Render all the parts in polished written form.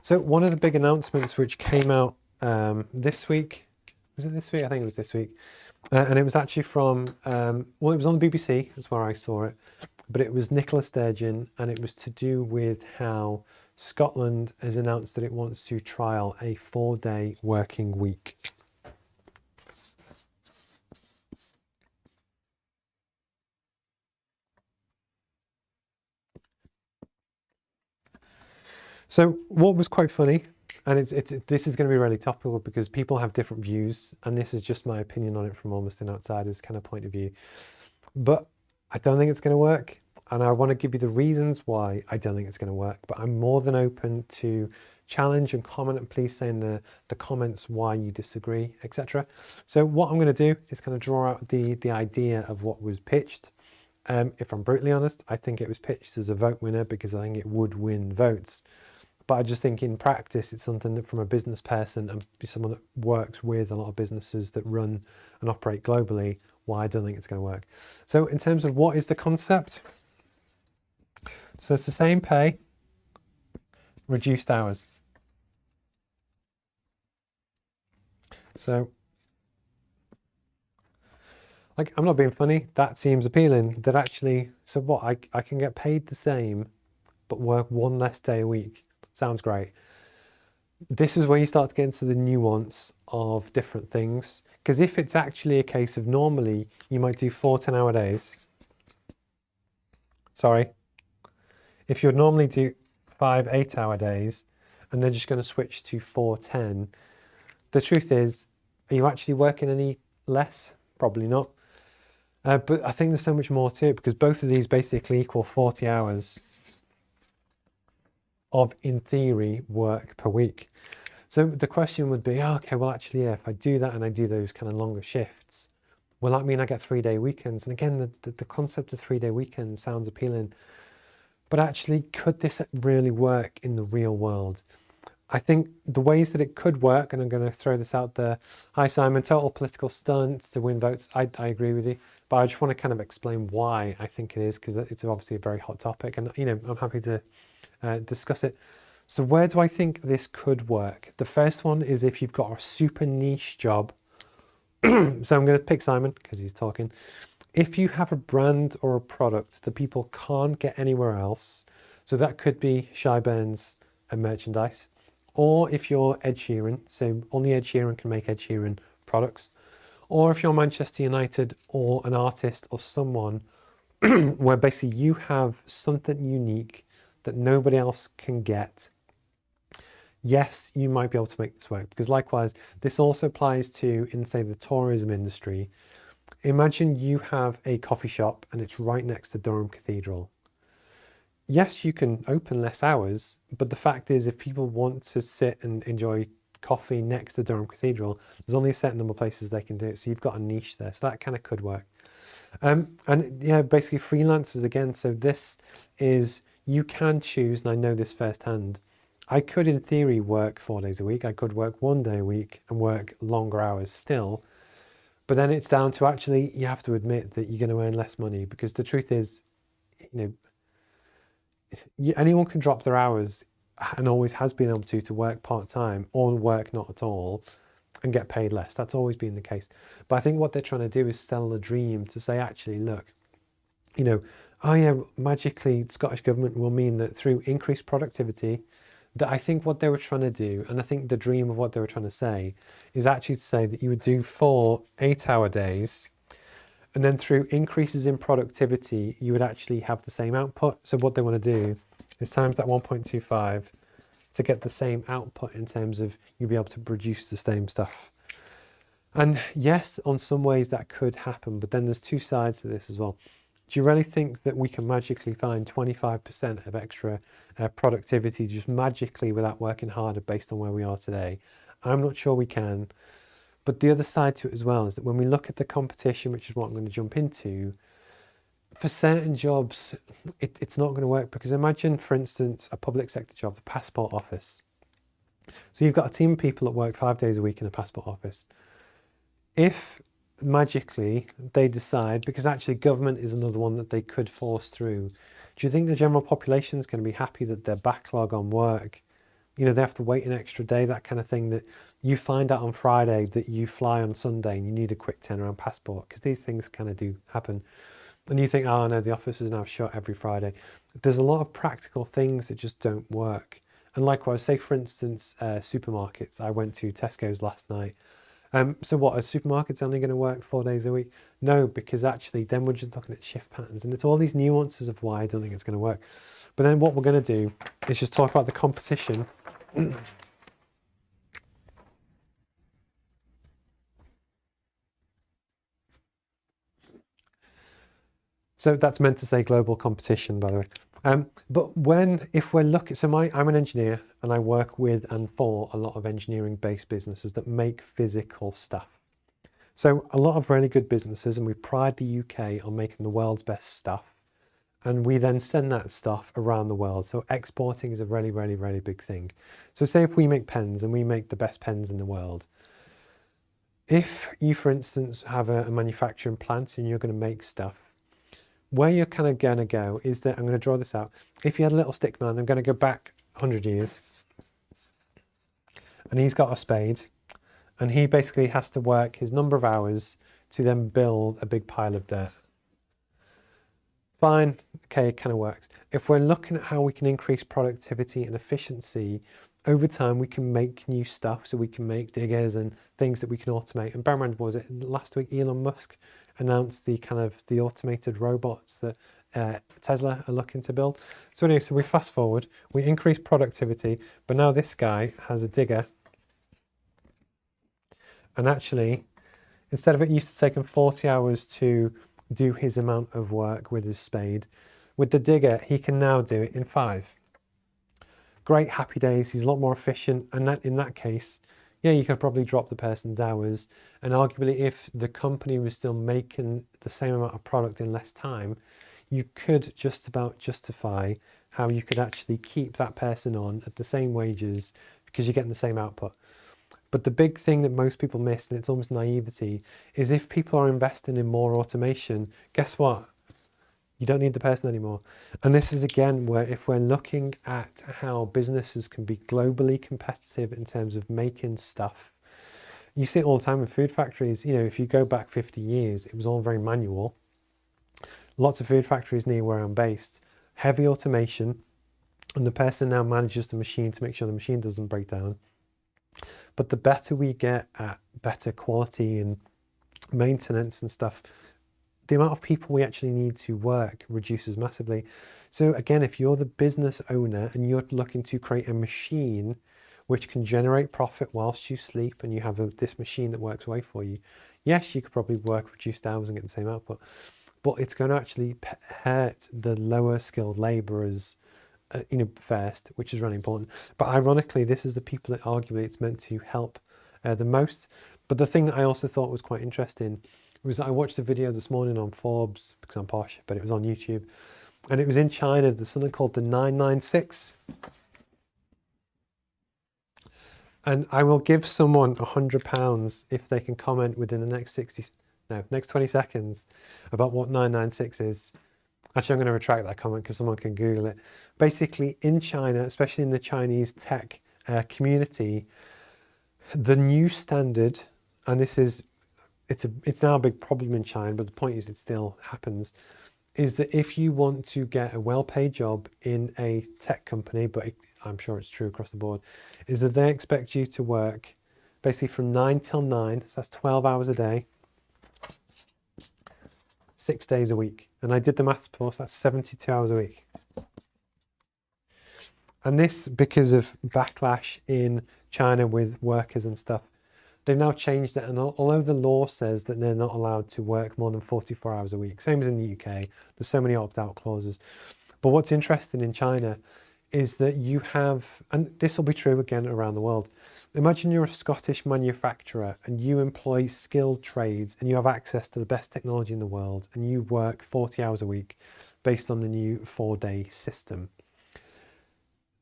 So one of the big announcements which came out this week, was it this week? I think it was this week. And it was actually from, well, it was on the BBC, that's where I saw it, but it was Nicola Sturgeon, and it was to do with how Scotland has announced that it wants to trial a 4-day working week. So what was quite funny, and this is going to be really topical because people have different views, and this is just my opinion on it from almost an outsider's kind of point of view. But I don't think it's going to work, and I want to give you the reasons why I don't think it's going to work. But I'm more than open to challenge and comment, and please say in the comments why you disagree, etc. So what I'm going to do is kind of draw out the idea of what was pitched. If I'm brutally honest, I think it was pitched as a vote winner because I think it would win votes. But I just think in practice, it's something that from a business person and someone that works with a lot of businesses that run and operate globally, why I don't think it's going to work. So in terms of what is the concept? So it's the same pay, reduced hours. So, like, I'm not being funny, that seems appealing. That actually, so what, I can get paid the same, but work one less day a week. Sounds great. This is where you start to get into the nuance of different things. Because if it's actually a case of normally you might do 4 10-hour days. Sorry. If you'd normally do 5 8-hour days and they're just going to switch to 4 10, the truth is, are you actually working any less? Probably not. But I think there's so much more to it because both of these basically equal 40 hours of, in theory, work per week. So the question would be, okay, well, actually, yeah, if I do that and I do those kind of longer shifts, will that mean I get 3-day weekends? And again, the concept of 3-day weekends sounds appealing, but actually, could this really work in the real world? I think the ways that it could work, and I'm going to throw this out there. Hi, Simon, total political stunt to win votes. I agree with you, but I just want to kind of explain why I think it is, because it's obviously a very hot topic, and I'm happy to discuss it. So where do I think this could work? The first one is if you've got a super niche job. So I'm going to pick Simon because he's talking. If you have a brand or a product that people can't get anywhere else, so that could be Shyburns and merchandise, or if you're Ed Sheeran, so only Ed Sheeran can make Ed Sheeran products, or if you're Manchester United or an artist or someone where basically you have something unique that nobody else can get, yes, you might be able to make this work. Because likewise, this also applies to, in say, the tourism industry. Imagine you have a coffee shop and it's right next to Durham Cathedral. Yes, you can open less hours, but the fact is if people want to sit and enjoy coffee next to Durham Cathedral, there's only a certain number of places they can do it. So you've got a niche there. So that kind of could work. And yeah, basically freelancers again. So this is, you can choose, and I know this firsthand, I could in theory work 4 days a week. I could work 1 day a week and work longer hours still. But then it's down to actually, you have to admit that you're going to earn less money, because the truth is, anyone can drop their hours and always has been able to work part-time or work not at all and get paid less. That's always been the case. But I think what they're trying to do is sell a dream to say, actually, look, oh yeah, magically Scottish government will mean that through increased productivity, that I think what they were trying to do, and I think the dream of what they were trying to say, is actually to say that you would do 4 8-hour days, and then through increases in productivity, you would actually have the same output. So what they want to do is times that 1.25 to get the same output in terms of you'll be able to produce the same stuff. And yes, on some ways that could happen, but then there's two sides to this as well. Do you really think that we can magically find 25% of extra productivity just magically without working harder based on where we are today? I'm not sure we can. But the other side to it as well is that when we look at the competition, which is what I'm going to jump into, for certain jobs, it's not going to work. Because imagine, for instance, a public sector job, the passport office. So you've got a team of people that work 5 days a week in a passport office. If magically they decide, because actually government is another one that they could force through, do you think the general population is going to be happy that their backlog on work, they have to wait an extra day, that kind of thing, that you find out on Friday that you fly on Sunday and you need a quick turnaround passport, because these things kind of do happen. And you think, oh no, the office is now shut every Friday. There's a lot of practical things that just don't work. And likewise, say for instance, supermarkets. I went to Tesco's last night. So what, are supermarkets only going to work 4 days a week? No, because actually then we're just looking at shift patterns, and it's all these nuances of why I don't think it's going to work. But then what we're going to do is just talk about the competition. So that's meant to say global competition, by the way. But if we're looking, so I'm an engineer and I work with and for a lot of engineering-based businesses that make physical stuff. So a lot of really good businesses, and we pride the UK on making the world's best stuff. And we then send that stuff around the world. So exporting is a really, really, really big thing. So say if we make pens and we make the best pens in the world, if you, for instance, have a manufacturing plant and you're going to make stuff, where you're kind of going to go is that, I'm going to draw this out. If you had a little stick man, I'm going to go back 100 years, and he's got a spade, and he basically has to work his number of hours to then build a big pile of dirt. Fine, okay, it kind of works. If we're looking at how we can increase productivity and efficiency, over time we can make new stuff, so we can make diggers and things that we can automate. And bear in mind, what was it, last week Elon Musk announced the automated robots that Tesla are looking to build. So anyway, so we fast forward, we increase productivity, but now this guy has a digger. And actually, instead of it used to take him 40 hours to do his amount of work with his spade, with the digger, he can now do it in 5. Great, happy days. He's a lot more efficient. And that, in that case, yeah, you could probably drop the person's hours. And arguably, if the company was still making the same amount of product in less time, you could just about justify how you could actually keep that person on at the same wages because you're getting the same output. But the big thing that most people miss, and it's almost naivety, is if people are investing in more automation, guess what? You don't need the person anymore. And this is again where, if we're looking at how businesses can be globally competitive in terms of making stuff, you see it all the time with food factories. If you go back 50 years, it was all very manual. Lots of food factories near where I'm based, heavy automation, and the person now manages the machine to make sure the machine doesn't break down. But the better we get at better quality and maintenance and stuff, the amount of people we actually need to work reduces massively. So again, if you're the business owner and you're looking to create a machine which can generate profit whilst you sleep, and you have this machine that works away for you, yes, you could probably work reduced hours and get the same output, but it's going to actually hurt the lower skilled labourers first, which is really important. But ironically, this is the people that arguably it's meant to help the most. But the thing that I also thought was quite interesting was that I watched a video this morning on Forbes, because I'm posh, but it was on YouTube, and it was in China. There's something called the 996, and I will give someone £100 if they can comment within the next 20 seconds about what 996 is. Actually, I'm going to retract that comment because someone can Google it. Basically, in China, especially in the Chinese tech community, the new standard, and it's now a big problem in China, but the point is it still happens, is that if you want to get a well-paid job in a tech company, but I'm sure it's true across the board, is that they expect you to work basically from 9 till 9, so that's 12 hours a day, 6 days a week. And I did the maths before, so that's 72 hours a week. And this, because of backlash in China with workers and stuff, they've now changed it. And although the law says that they're not allowed to work more than 44 hours a week, same as in the UK, there's so many opt-out clauses. But what's interesting in China is that you have, and this will be true again around the world, imagine you're a Scottish manufacturer and you employ skilled trades and you have access to the best technology in the world and you work 40 hours a week based on the new 4-day system.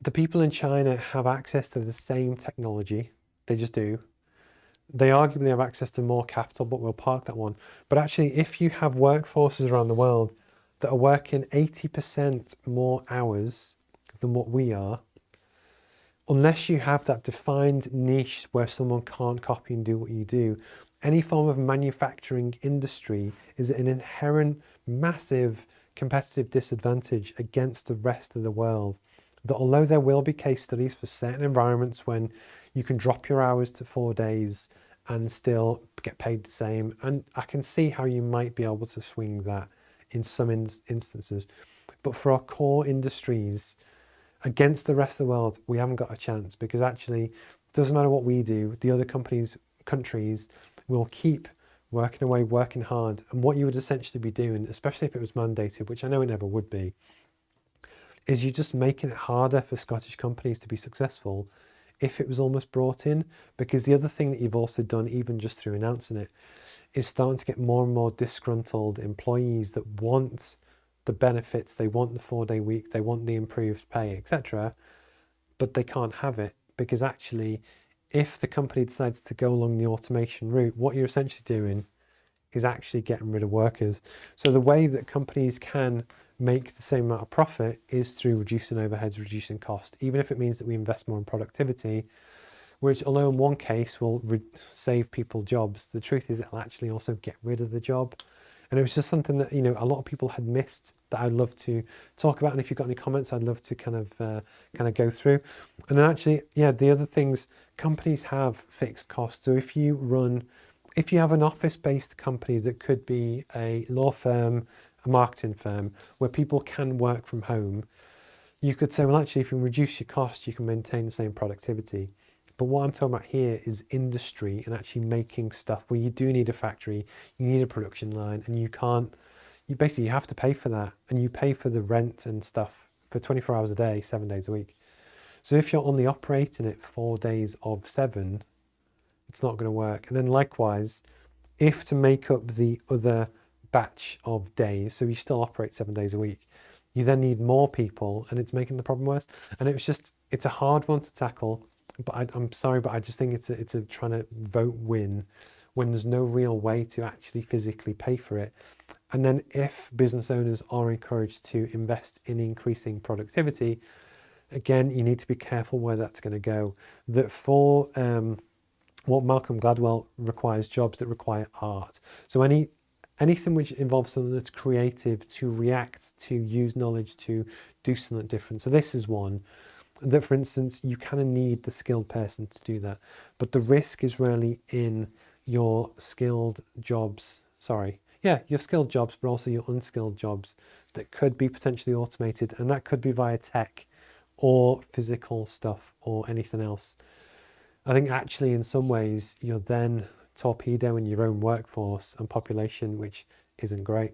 The people in China have access to the same technology, they just do. They arguably have access to more capital, but we'll park that one. But actually, if you have workforces around the world that are working 80% more hours than what we are, unless you have that defined niche where someone can't copy and do what you do, any form of manufacturing industry is an inherent massive competitive disadvantage against the rest of the world. That although there will be case studies for certain environments when you can drop your hours to 4 days and still get paid the same, and I can see how you might be able to swing that in some instances, but for our core industries, against the rest of the world, we haven't got a chance, because actually it doesn't matter what we do, the other countries will keep working away, working hard. And what you would essentially be doing, especially if it was mandated, which I know it never would be, is you're just making it harder for Scottish companies to be successful if it was almost brought in. Because the other thing that you've also done, even just through announcing it, is starting to get more and more disgruntled employees that want the benefits, they want the 4-day week, they want the improved pay, etc., but they can't have it, because actually if the company decides to go along the automation route, what you're essentially doing is actually getting rid of workers. So the way that companies can make the same amount of profit is through reducing overheads, reducing cost, even if it means that we invest more in productivity, which, although in one case will save people jobs, the truth is it'll actually also get rid of the job. And it was just something that, a lot of people had missed that I'd love to talk about. And if you've got any comments, I'd love to kind of go through. And then actually, the other things, companies have fixed costs. So if you have an office-based company that could be a law firm, a marketing firm, where people can work from home, you could say, well, actually, if you reduce your costs, you can maintain the same productivity. But what I'm talking about here is industry and actually making stuff where you do need a factory, you need a production line, and you have to pay for that, and you pay for the rent and stuff for 24 hours a day, 7 days a week. So if you're only operating it 4 days of 7, it's not going to work. And then likewise, if to make up the other batch of days, so you still operate 7 days a week, you then need more people, and it's making the problem worse. And it's a hard one to tackle. But I'm sorry, but I just think it's a trying to vote win when there's no real way to actually physically pay for it. And then if business owners are encouraged to invest in increasing productivity, again, you need to be careful where that's going to go. That for what Malcolm Gladwell requires, jobs that require art. So anything which involves something that's creative, to react, to use knowledge, to do something different. So this is one that, for instance, you kind of need the skilled person to do that. But the risk is really in your skilled jobs, your skilled jobs, but also your unskilled jobs that could be potentially automated, and that could be via tech or physical stuff or anything else. I think actually in some ways you're then torpedoing your own workforce and population, which isn't great.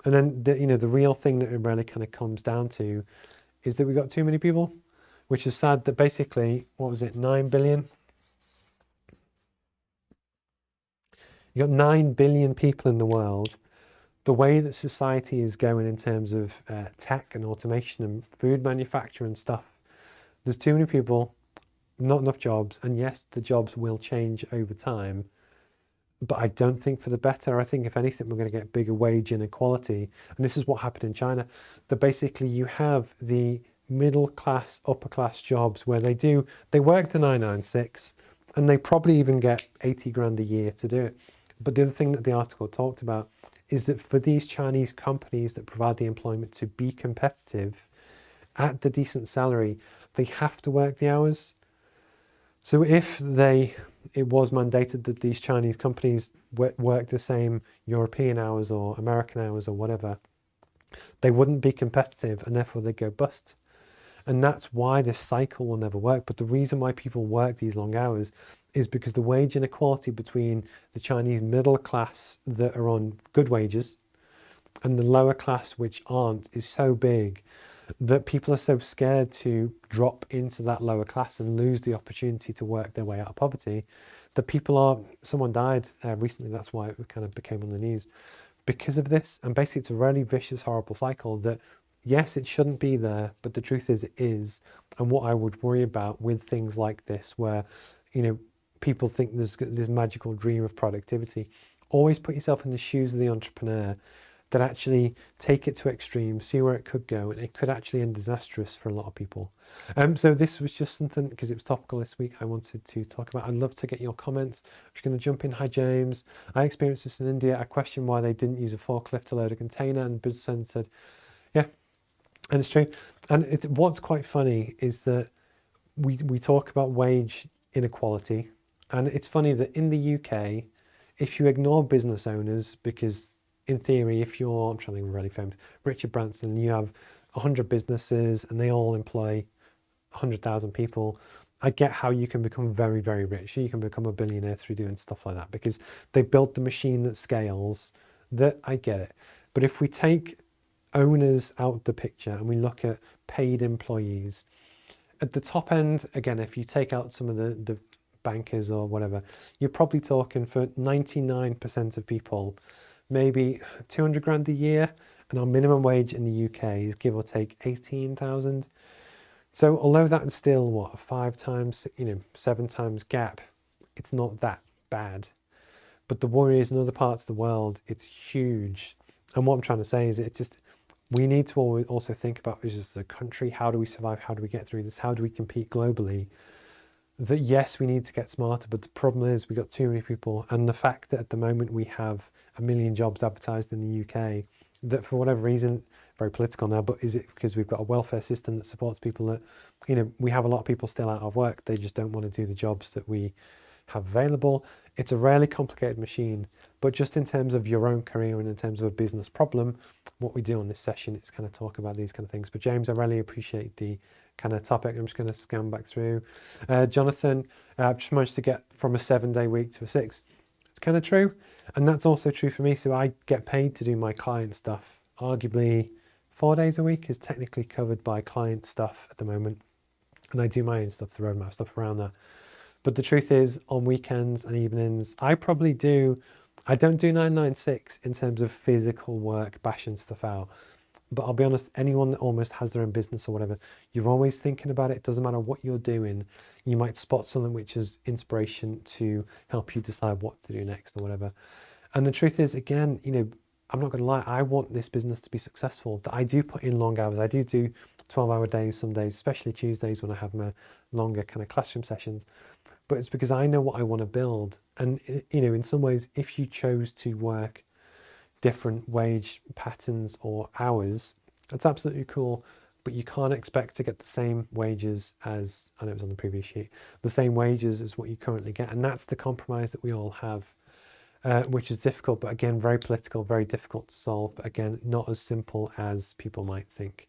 And then the real thing that it really kind of comes down to is that we've got too many people, which is sad. That basically, 9 billion? You got 9 billion people in the world. The way that society is going in terms of tech and automation and food manufacture and stuff, there's too many people, not enough jobs. And yes, the jobs will change over time, but I don't think for the better. I think if anything, we're going to get bigger wage inequality. And this is what happened in China, that basically you have the middle class, upper class jobs where they work the 996 and they probably even get 80 grand a year to do it. But the other thing that the article talked about is that for these Chinese companies that provide the employment to be competitive at the decent salary, they have to work the hours. So if it was mandated that these Chinese companies work the same European hours or American hours or whatever, they wouldn't be competitive, and therefore they'd go bust. And that's why this cycle will never work. But the reason why people work these long hours is because the wage inequality between the Chinese middle class that are on good wages and the lower class which aren't is so big that people are so scared to drop into that lower class and lose the opportunity to work their way out of poverty that someone died recently, that's why it kind of became on the news, because of this. And basically it's a really vicious, horrible cycle that, yes, it shouldn't be there, but the truth is it is. And what I would worry about with things like this, where, people think there's this magical dream of productivity, always put yourself in the shoes of the entrepreneur. that actually take it to extreme, see where it could go, and it could actually end disastrous for a lot of people. So this was just something, because it was topical this week, I wanted to talk about. I'd love to get your comments. I'm just going to jump in. Hi, James. I experienced this in India. I questioned why they didn't use a forklift to load a container, and the business said, yeah, and it's true. And what's quite funny is that we talk about wage inequality, and it's funny that in the UK, if you ignore business owners, because in theory, if you're, I'm trying to think of really famous, Richard Branson, you have 100 businesses and they all employ 100,000 people. I get how you can become very, very rich. You can become a billionaire through doing stuff like that because they built the machine that scales. That I get it. But if we take owners out of the picture and we look at paid employees, at the top end, again, if you take out some of the bankers or whatever, you're probably talking for 99% of people, maybe 200 grand a year. And our minimum wage in the UK is give or take 18,000. So although that's still what, 5 times, 7 times gap, it's not that bad. But the worry is in other parts of the world, it's huge. And what I'm trying to say is it's just, we need to always also think about this as a country. How do we survive? How do we get through this? How do we compete globally? That yes, we need to get smarter, but the problem is we've got too many people. And the fact that at the moment we have 1 million jobs advertised in the UK, that for whatever reason, very political now, but is it because we've got a welfare system that supports people that, we have a lot of people still out of work. They just don't want to do the jobs that we have available. It's a really complicated machine, but just in terms of your own career and in terms of a business problem, what we do on this session is kind of talk about these kind of things. But James, I really appreciate the kind of topic. I'm just going to scan back through. Jonathan, I've just managed to get from a 7-day week to a 6. It's kind of true. And that's also true for me. So I get paid to do my client stuff. Arguably 4 days a week is technically covered by client stuff at the moment. And I do my own stuff, the roadmap stuff around that. But the truth is, on weekends and evenings, I don't do 996 in terms of physical work, bashing stuff out. But I'll be honest, anyone that almost has their own business or whatever, you're always thinking about it. It doesn't matter what you're doing. You might spot something which is inspiration to help you decide what to do next or whatever. And the truth is, again, I'm not going to lie, I want this business to be successful. That I do put in long hours. I do 12-hour days some days, especially Tuesdays when I have my longer kind of classroom sessions. But it's because I know what I want to build. And, in some ways, if you chose to work different wage patterns or hours, that's absolutely cool. But you can't expect to get the same wages as, I know it was on the previous sheet, the same wages as what you currently get. And that's the compromise that we all have, which is difficult, but again, very political, very difficult to solve. But again, not as simple as people might think.